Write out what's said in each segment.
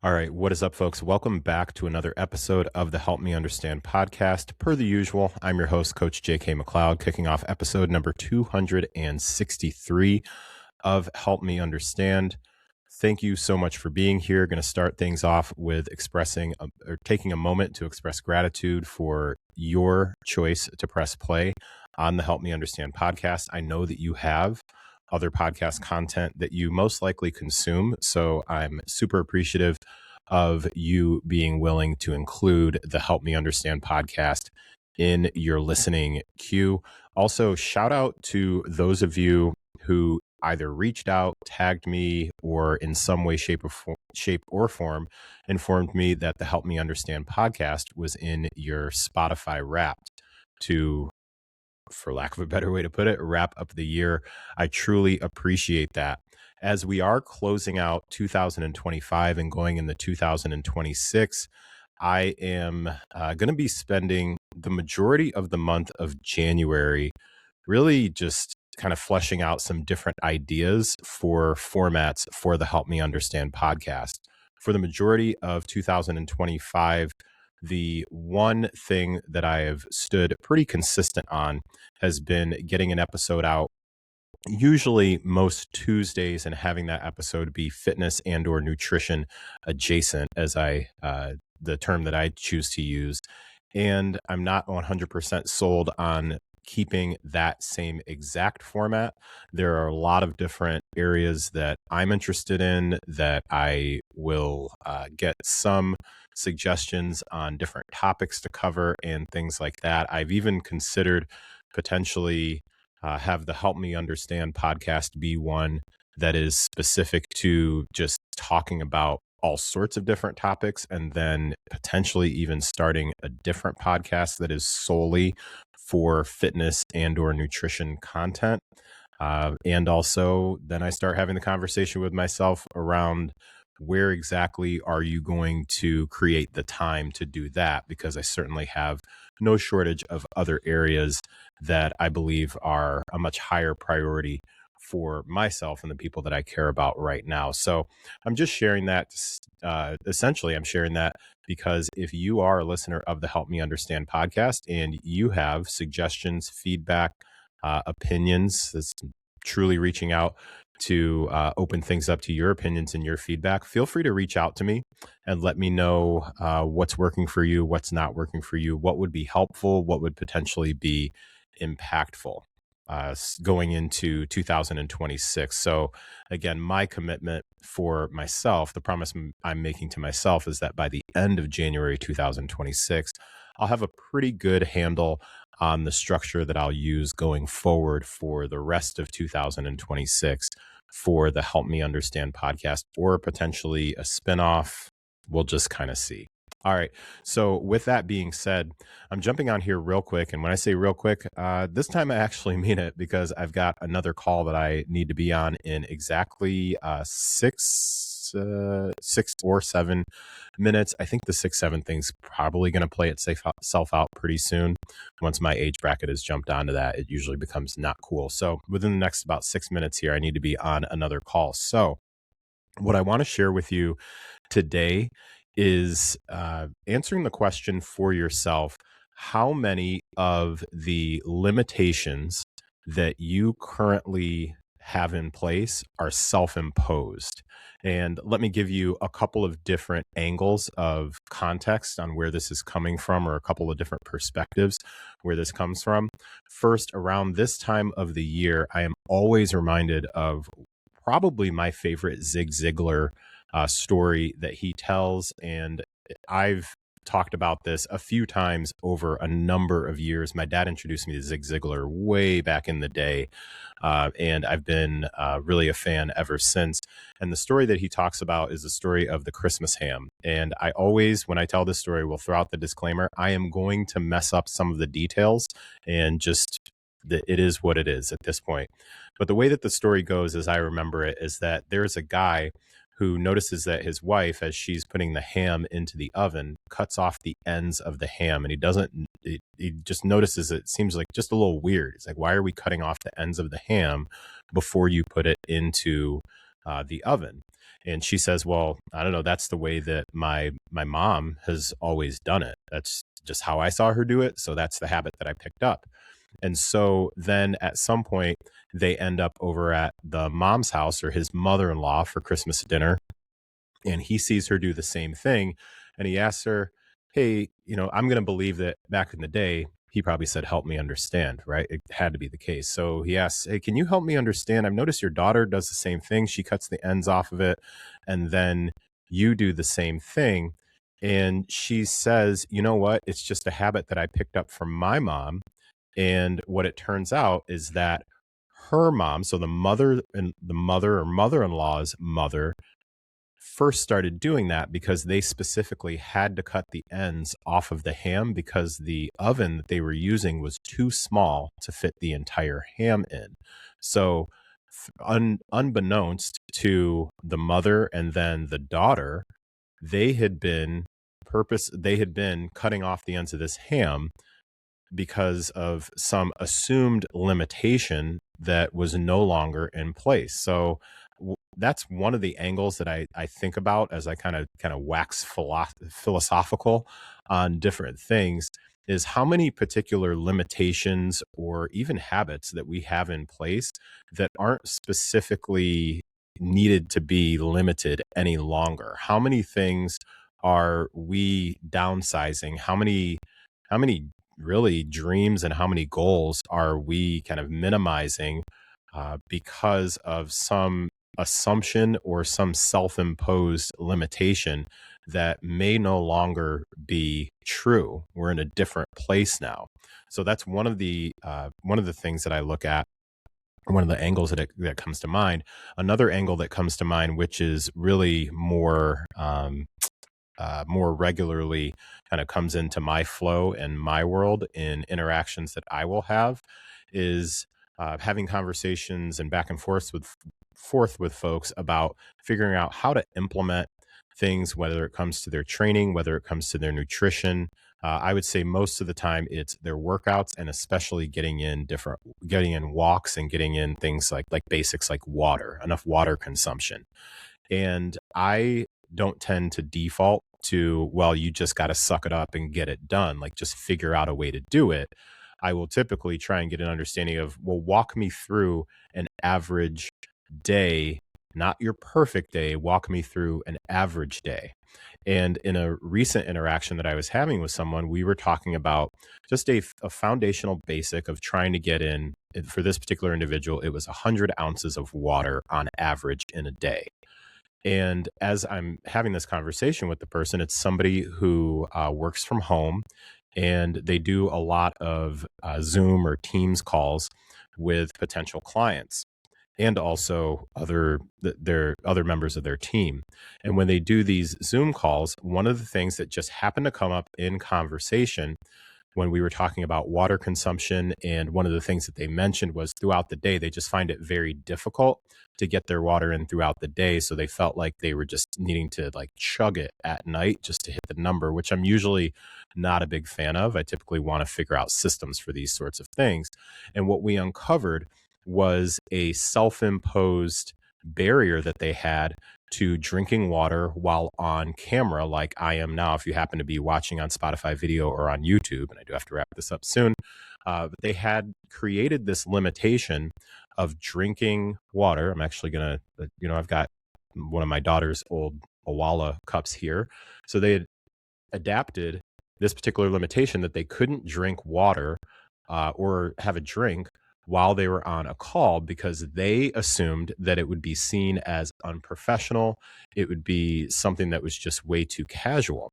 All right, what is up, folks? Welcome back to another episode of the Help Me Understand podcast. Per the usual, I'm your host, Coach JK McLeod, kicking off episode number 263 of Help Me Understand. Thank you so much for being here. Going to start things off with taking a moment to express gratitude for your choice to press play on the Help Me Understand podcast. I know that you have other podcast content that you most likely consume. So I'm super appreciative of you being willing to include the Help Me Understand podcast in your listening queue. Also, shout out to those of you who either reached out, tagged me, or in some way, shape or form informed me that the Help Me Understand podcast was in your Spotify Wrapped to, for lack of a better way to put it, wrap up the year. I truly appreciate that. As we are closing out 2025 and going into 2026, I am going to be spending the majority of the month of January really just kind of fleshing out some different ideas for formats for the Help Me Understand podcast. For the majority of 2025, the one thing that I have stood pretty consistent on has been getting an episode out usually most Tuesdays and having that episode be fitness and or nutrition adjacent, as the term that I choose to use. And I'm not 100% sold on keeping that same exact format. There are a lot of different areas that I'm interested in that I will get some suggestions on different topics to cover and things like that. I've even considered potentially have the Help Me Understand podcast be one that is specific to just talking about all sorts of different topics, and then potentially even starting a different podcast that is solely for fitness and or nutrition content. And also then I start having the conversation with myself around where exactly are you going to create the time to do that? Because I certainly have no shortage of other areas that I believe are a much higher priority for myself and the people that I care about right now. So I'm just sharing that. Essentially, I'm sharing that because if you are a listener of the Help Me Understand podcast and you have suggestions, feedback, opinions, that's truly reaching out to open things up to your opinions and your feedback, feel free to reach out to me and let me know what's working for you, what's not working for you, what would be helpful, what would potentially be impactful going into 2026. So again, my commitment for myself, the promise I'm making to myself is that by the end of January 2026, I'll have a pretty good handle on the structure that I'll use going forward for the rest of 2026 for the Help Me Understand podcast, or potentially a spinoff. We'll just kind of see. All right. So with that being said, I'm jumping on here real quick. And when I say real quick, this time I actually mean it, because I've got another call that I need to be on in exactly 6 or 7 minutes. I think the 6-7 thing's probably going to play itself out pretty soon. Once my age bracket has jumped onto that, it usually becomes not cool. So within the next about 6 minutes here, I need to be on another call. So what I want to share with you today is answering the question for yourself: how many of the limitations that you currently have in place are self-imposed? And let me give you a couple of different angles of context on where this is coming from, or a couple of different perspectives where this comes from. First, around this time of the year, I am always reminded of probably my favorite Zig Ziglar story that he tells. And I've talked about this a few times over a number of years. My dad introduced me to Zig Ziglar way back in the day, and I've been really a fan ever since. And the story that he talks about is the story of the Christmas ham. And I always, when I tell this story, will throw out the disclaimer: I am going to mess up some of the details, and just it is what it is at this point. But the way that the story goes, as I remember it, is that there's a guy who notices that his wife, as she's putting the ham into the oven, cuts off the ends of the ham. And he just notices it seems like just a little weird. It's like, why are we cutting off the ends of the ham before you put it into the oven. And she says, well, I don't know, that's the way that my mom has always done it. That's just how I saw her do it. So that's the habit that I picked up. And so then at some point, they end up over at the mom's house or his mother-in-law for Christmas dinner. And he sees her do the same thing. And he asks her, hey, I'm going to believe that back in the day, he probably said, help me understand, right? It had to be the case. So he asks, hey, can you help me understand? I've noticed your daughter does the same thing. She cuts the ends off of it. And then you do the same thing. And she says, you know what? It's just a habit that I picked up from my mom. And what it turns out is that her mom, so the mother or mother-in-law's mother, first started doing that because they specifically had to cut the ends off of the ham because the oven that they were using was too small to fit the entire ham in. So, unbeknownst to the mother and then the daughter, they had been cutting off the ends of this ham because of some assumed limitation that was no longer in place. So that's one of the angles that I think about as I kind of wax philosophical on different things, is how many particular limitations or even habits that we have in place that aren't specifically needed to be limited any longer. How many things are we downsizing? How many really dreams and how many goals are we kind of minimizing because of some assumption or some self-imposed limitation that may no longer be true? We're in a different place now. So that's one of the things that I look at, one of the angles that comes to mind. Another angle that comes to mind, which is really more regularly kind of comes into my flow and my world in interactions that I will have, is having conversations and back and forth with folks about figuring out how to implement things, whether it comes to their training, whether it comes to their nutrition. I would say most of the time it's their workouts, and especially getting in walks and getting in things like basics like water, enough water consumption. And I don't tend to default to, well, you just got to suck it up and get it done, like just figure out a way to do it. I will typically try and get an understanding of, well, walk me through an average day, not your perfect day, walk me through an average day. And in a recent interaction that I was having with someone, we were talking about just a foundational basic of trying to get in, for this particular individual, it was 100 ounces of water on average in a day. And as I'm having this conversation with the person, it's somebody who works from home, and they do a lot of Zoom or Teams calls with potential clients and also their other members of their team. And when they do these Zoom calls, one of the things that just happened to come up in conversation when we were talking about water consumption, and one of the things that they mentioned was throughout the day, they just find it very difficult to get their water in throughout the day. So they felt like they were just needing to like chug it at night just to hit the number, which I'm usually not a big fan of. I typically want to figure out systems for these sorts of things. And what we uncovered was a self-imposed barrier that they had to drinking water while on camera, like I am now. If you happen to be watching on Spotify video or on YouTube, and I do have to wrap this up soon, but they had created this limitation of drinking water. I'm actually going to, I've got one of my daughter's old Awala cups here. So they had adapted this particular limitation that they couldn't drink water or have a drink while they were on a call, because they assumed that it would be seen as unprofessional. It would be something that was just way too casual.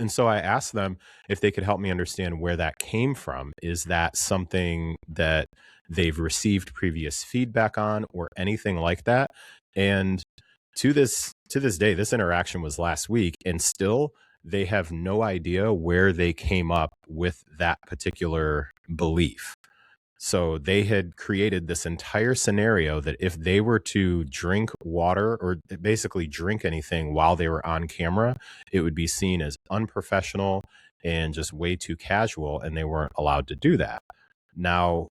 And so I asked them if they could help me understand where that came from. Is that something that they've received previous feedback on or anything like that? And to this day, this interaction was last week, and still they have no idea where they came up with that particular belief. So they had created this entire scenario that if they were to drink water or basically drink anything while they were on camera, it would be seen as unprofessional and just way too casual, and they weren't allowed to do that. Now,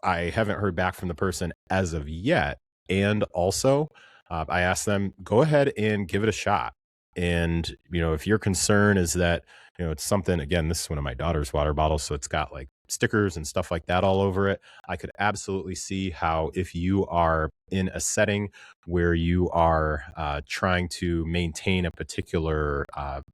I haven't heard back from the person as of yet, And also, I asked them, go ahead and give it a shot. And, if your concern is that, it's something, again, this is one of my daughter's water bottles, so it's got like stickers and stuff like that all over it. I could absolutely see how if you are in a setting where you are trying to maintain a particular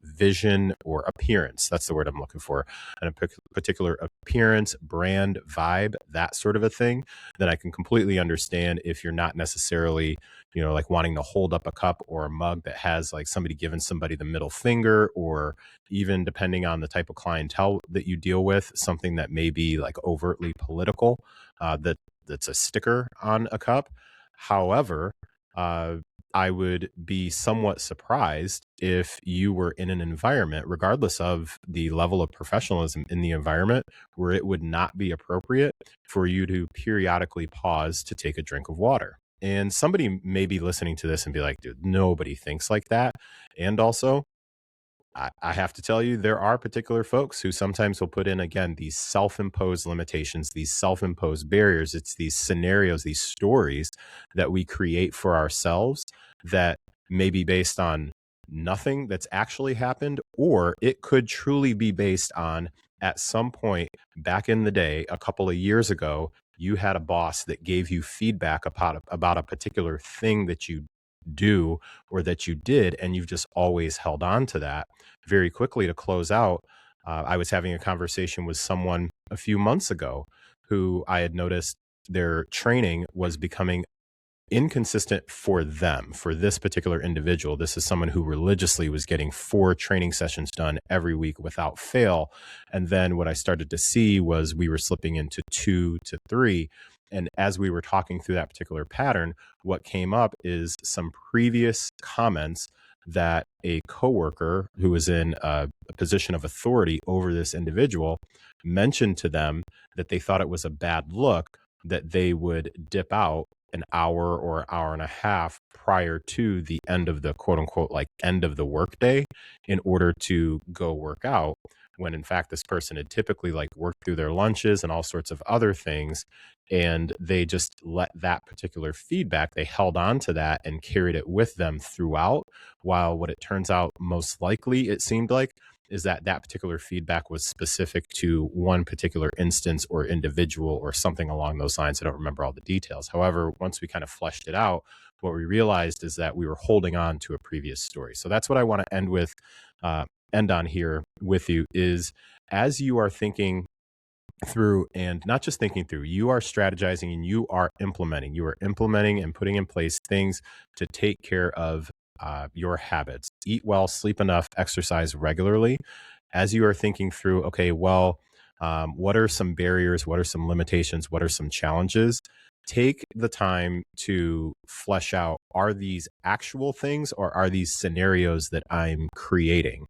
vision or appearance, that's the word I'm looking for, and a particular appearance, brand, vibe, that sort of a thing, then I can completely understand if you're not necessarily, like wanting to hold up a cup or a mug that has like somebody giving somebody the middle finger, or even depending on the type of clientele that you deal with, something that may be like overtly political, that's a sticker on a cup. However, uh, I would be somewhat surprised if you were in an environment, regardless of the level of professionalism in the environment, where it would not be appropriate for you to periodically pause to take a drink of water. And somebody may be listening to this and be like, dude, nobody thinks like that. And also, I have to tell you, there are particular folks who sometimes will put in, again, these self imposed limitations, these self imposed barriers. It's these scenarios, these stories that we create for ourselves that may be based on nothing that's actually happened, or it could truly be based on at some point back in the day, a couple of years ago, you had a boss that gave you feedback about a particular thing that you do or that you did, and you've just always held on to that. Very quickly to close out, I was having a conversation with someone a few months ago who I had noticed their training was becoming inconsistent for them, for this particular individual. This is someone who religiously was getting 4 training sessions done every week without fail. And then what I started to see was we were slipping into 2 to 3. And as we were talking through that particular pattern, what came up is some previous comments that a coworker who was in a position of authority over this individual mentioned to them, that they thought it was a bad look that they would dip out an hour or hour and a half prior to the end of the quote unquote like end of the workday in order to go work out, when in fact this person had typically like worked through their lunches and all sorts of other things, and they just let that particular feedback, they held on to that and carried it with them throughout, while what it turns out most likely, it seemed like, is that that particular feedback was specific to one particular instance or individual or something along those lines. I don't remember all the details. However, once we kind of fleshed it out, what we realized is that we were holding on to a previous story. So that's what I want to end on here with you is, as you are thinking through, and not just thinking through, you are strategizing and you are implementing and putting in place things to take care of your habits. Eat well, sleep enough, exercise regularly. As you are thinking through, okay, well, what are some barriers? What are some limitations? What are some challenges? Take the time to flesh out, are these actual things or are these scenarios that I'm creating?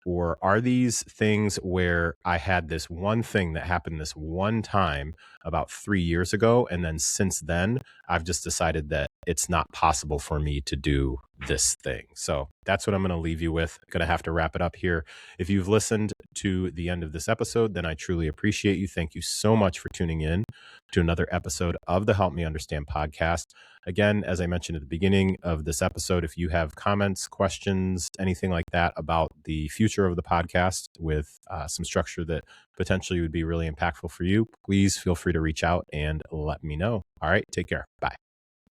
Or are these things where I had this one thing that happened this one time about 3 years ago, and then since then, I've just decided that it's not possible for me to do this thing. So that's what I'm going to leave you with. Going to have to wrap it up here. If you've listened to the end of this episode, then I truly appreciate you. Thank you so much for tuning in to another episode of the Help Me Understand podcast. Again, as I mentioned at the beginning of this episode, if you have comments, questions, anything like that about the future of the podcast with some structure that potentially would be really impactful for you, please feel free to reach out and let me know. All right, take care. Bye.